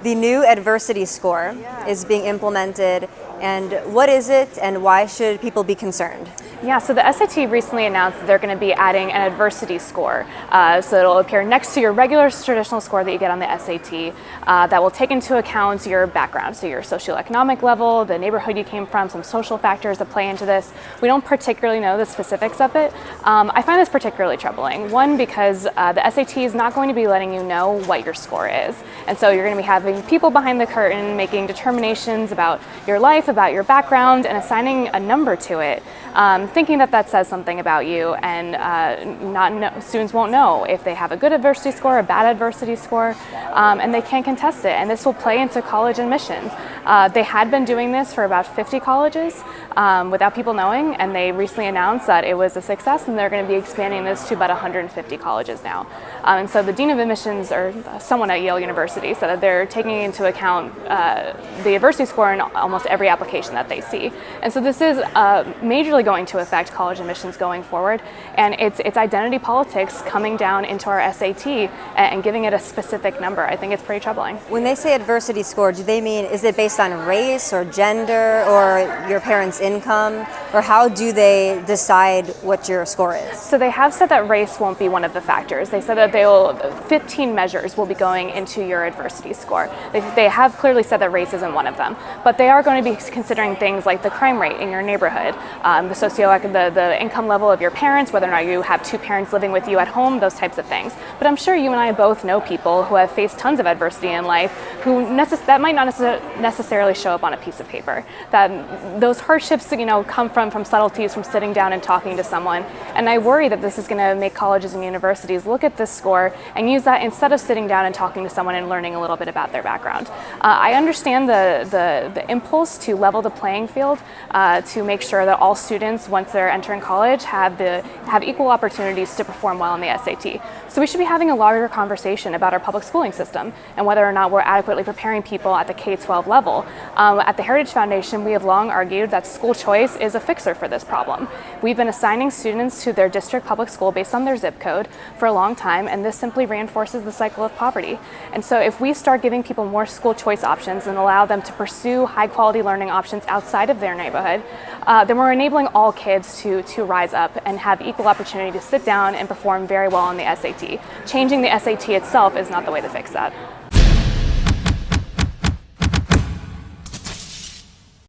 The new adversity score is being implemented, and what is it and why should people be concerned? Yeah, so the SAT recently announced that they're going to be adding an adversity score. So it'll appear next to your regular traditional score that you get on the SAT that will take into account your background, so your socioeconomic level, the neighborhood you came from, some social factors that play into this. We don't particularly know the specifics of it. I find this particularly troubling. One, because the SAT is not going to be letting you know what your score is. And so you're going to be having people behind the curtain making determinations about your life, about your background, and assigning a number to it. Thinking that that says something about you, and students won't know if they have a good adversity score, a bad adversity score, and they can't contest it. And this will play into college admissions. They had been doing this for about 50 colleges without people knowing, and they recently announced that it was a success, and they're going to be expanding this to about 150 colleges now. And so the Dean of Admissions, or someone at Yale University, said that they're taking into account the adversity score in almost every application that they see. And so this is majorly going to affect college admissions going forward, and it's identity politics coming down into our SAT and giving it a specific number. I think it's pretty troubling. When they say adversity score, do they mean, is it based on race or gender or your parents' income, or how do they decide what your score is? So they have said that race won't be one of the factors. They said that 15 measures will be going into your adversity score. They have clearly said that race isn't one of them, but they are going to be considering things like the crime rate in your neighborhood, the income level of your parents, whether or not you have two parents living with you at home, those types of things. But I'm sure you and I both know people who have faced tons of adversity in life who that might not necessarily show up on a piece of paper. That those hardships, come from subtleties, from sitting down and talking to someone. And I worry that this is going to make colleges and universities look at this score and use that instead of sitting down and talking to someone and learning a little bit about their background. I understand the impulse to level the playing field, to make sure that all students, once they're entering college, have equal opportunities to perform well on the SAT. So we should be having a larger conversation about our public schooling system and whether or not we're adequately preparing people at the K-12 level. At the Heritage Foundation, we have long argued that school choice is a fixer for this problem. We've been assigning students to their district public school based on their zip code for a long time, and this simply reinforces the cycle of poverty. And so if we start giving people more school choice options and allow them to pursue high-quality learning options outside of their neighborhood, then we're enabling all kids to rise up and have equal opportunity to sit down and perform very well on the SAT. Changing the SAT itself is not the way to fix that.